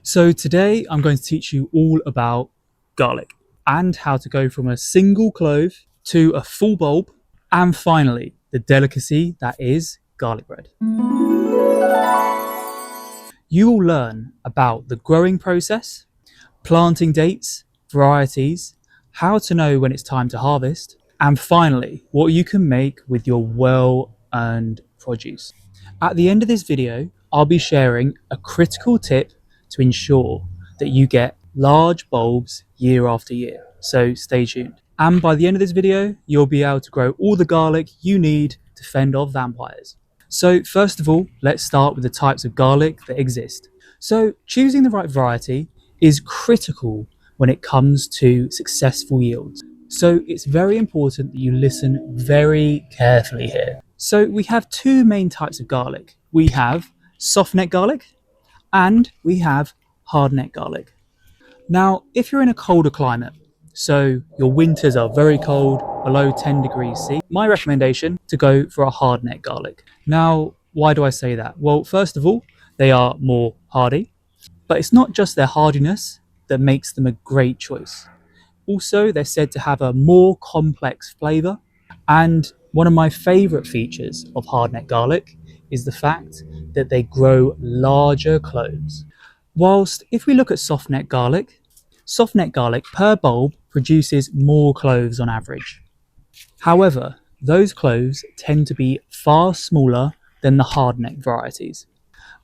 So today I'm going to teach you all about garlic and how to go from a single clove to a full bulb, and finally the delicacy that is garlic bread. You will learn about the growing process, planting dates, varieties, how to know when it's time to harvest, and finally what you can make with your well-earned produce. At the end of this video, I'll be sharing a critical tip to ensure that you get large bulbs year after year, so stay tuned. And by the end of this video, you'll be able to grow all the garlic you need to fend off vampires. So first of all, let's start with the types of garlic that exist. So choosing the right variety is critical when it comes to successful yields. So it's very important that you listen very carefully here. So we have two main types of garlic. We have softneck garlic and we have hardneck garlic. Now, if you're in a colder climate, so your winters are very cold, below 10 degrees C, my recommendation to go for a hardneck garlic. Now, why do I say that? Well, first of all, they are more hardy, but it's not just their hardiness that makes them a great choice. Also, they're said to have a more complex flavour, and one of my favourite features of hardneck garlic is the fact that they grow larger cloves. Whilst if we look at softneck garlic per bulb produces more cloves on average. However, those cloves tend to be far smaller than the hardneck varieties.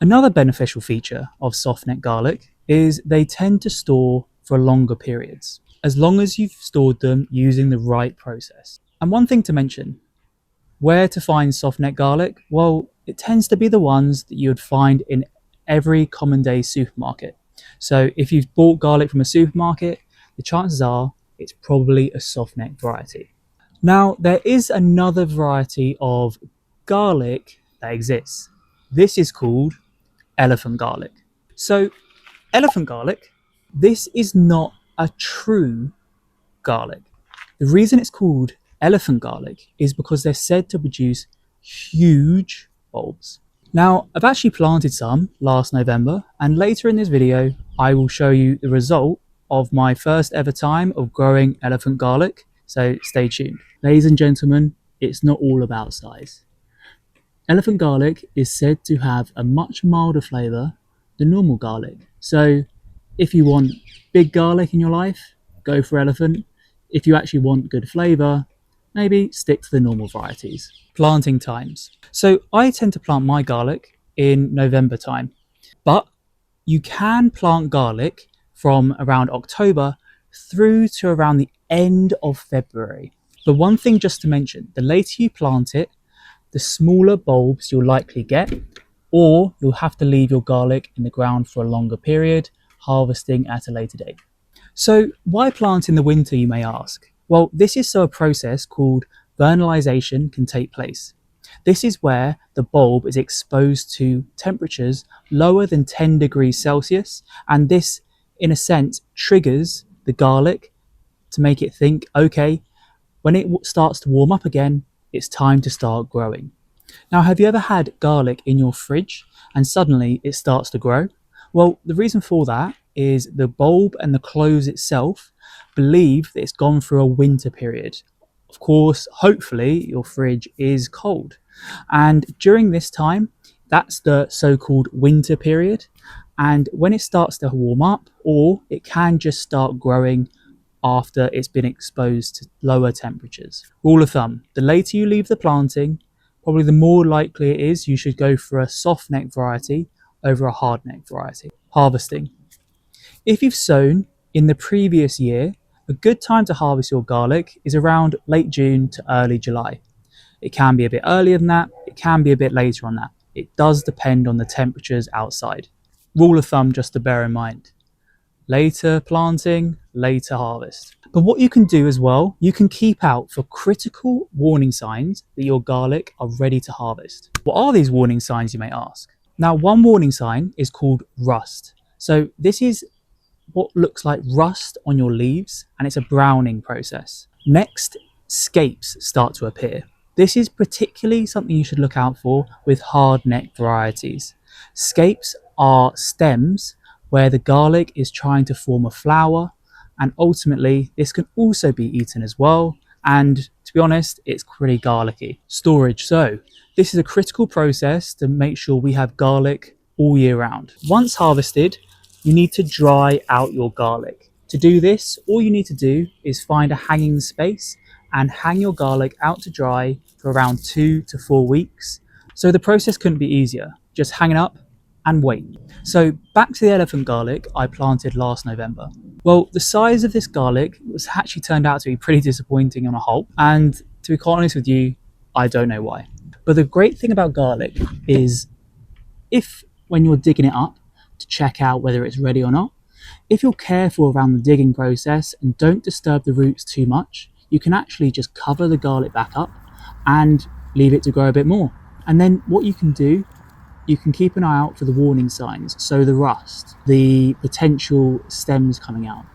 Another beneficial feature of softneck garlic is they tend to store for longer periods, as long as you've stored them using the right process. And one thing to mention, where to find softneck garlic? Well, it tends to be the ones that you would find in every common day supermarket. So if you've bought garlic from a supermarket, the chances are it's probably a softneck variety. Now, there is another variety of garlic that exists. This is called elephant garlic. So elephant garlic, this is not a true garlic. The reason it's called elephant garlic is because they're said to produce huge bulbs. Now, I've actually planted some last November, and later in this video, I will show you the result of my first ever time of growing elephant garlic, so stay tuned. Ladies and gentlemen, it's not all about size. Elephant garlic is said to have a much milder flavour than normal garlic. So if you want big garlic in your life, go for elephant. If you actually want good flavour, maybe stick to the normal varieties. Planting times. So I tend to plant my garlic in November time, but you can plant garlic from around October through to around the end of February. But one thing just to mention, the later you plant it, the smaller bulbs you'll likely get, or you'll have to leave your garlic in the ground for a longer period, harvesting at a later date. So why plant in the winter, you may ask? Well, this is so a process called vernalisation can take place. This is where the bulb is exposed to temperatures lower than 10 degrees Celsius, and this, in a sense, triggers the garlic to make it think, okay, when it starts to warm up again, it's time to start growing. Now, have you ever had garlic in your fridge and suddenly it starts to grow? Well, the reason for that is the bulb and the cloves itself believe that it's gone through a winter period. Of course, hopefully your fridge is cold. And during this time, that's the so-called winter period. And when it starts to warm up, or it can just start growing after it's been exposed to lower temperatures. Rule of thumb, the later you leave the planting, probably the more likely it is you should go for a softneck variety over a hardneck variety. Harvesting. If you've sown in the previous year, a good time to harvest your garlic is around late June to early July. It can be a bit earlier than that, it can be a bit later on that. It does depend on the temperatures outside. Rule of thumb just to bear in mind. Later planting, later harvest. But what you can do as well, you can keep out for critical warning signs that your garlic are ready to harvest. What are these warning signs, you may ask? Now, one warning sign is called rust. So this is what looks like rust on your leaves, and it's a browning process. Next, scapes start to appear. This is particularly something you should look out for with hardneck varieties. Scapes are stems where the garlic is trying to form a flower, and ultimately this can also be eaten as well. And to be honest, it's pretty garlicky. Storage. So this is a critical process to make sure we have garlic all year round. Once harvested, you need to dry out your garlic. To do this, all you need to do is find a hanging space and hang your garlic out to dry for around 2 to 4 weeks. So the process couldn't be easier. Just hang it up and wait. So back to the elephant garlic I planted last November. Well, the size of this garlic was actually turned out to be pretty disappointing on a whole. And to be quite honest with you, I don't know why. But the great thing about garlic is if when you're digging it up to check out whether it's ready or not, if you're careful around the digging process and don't disturb the roots too much, you can actually just cover the garlic back up and leave it to grow a bit more. And then what you can do, you can keep an eye out for the warning signs, so the rust, the potential stems coming out,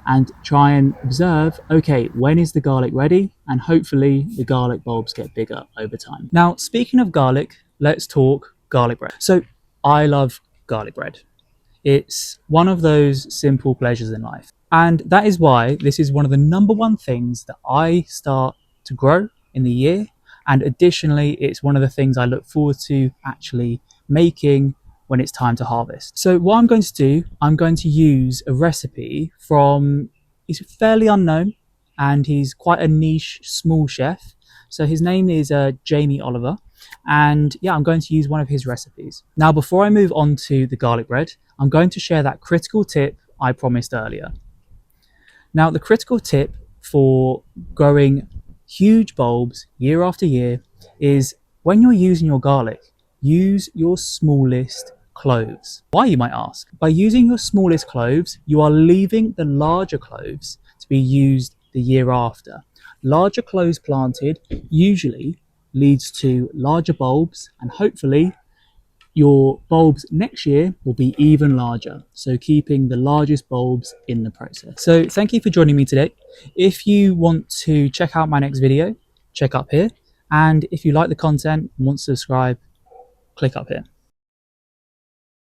and try and observe, okay, when is the garlic ready? And hopefully the garlic bulbs get bigger over time. Now, speaking of garlic, let's talk garlic bread. So I love garlic bread. It's one of those simple pleasures in life. And that is why this is one of the number one things that I start to grow in the year. And additionally, it's one of the things I look forward to actually making when it's time to harvest. So what I'm going to do, I'm going to use a recipe from, he's fairly unknown and he's quite a niche small chef. So his name is Jamie Oliver. And yeah, I'm going to use one of his recipes. Now, before I move on to the garlic bread, I'm going to share that critical tip I promised earlier. Now, the critical tip for growing huge bulbs year after year is when you're using your garlic, use your smallest cloves. Why, you might ask? By using your smallest cloves, you are leaving the larger cloves to be used the year after. Larger cloves planted usually leads to larger bulbs, and hopefully your bulbs next year will be even larger, so keeping the largest bulbs in the process. So thank you for joining me today. If you want to check out my next video, check up here, and if you like the content and want to subscribe, click up here.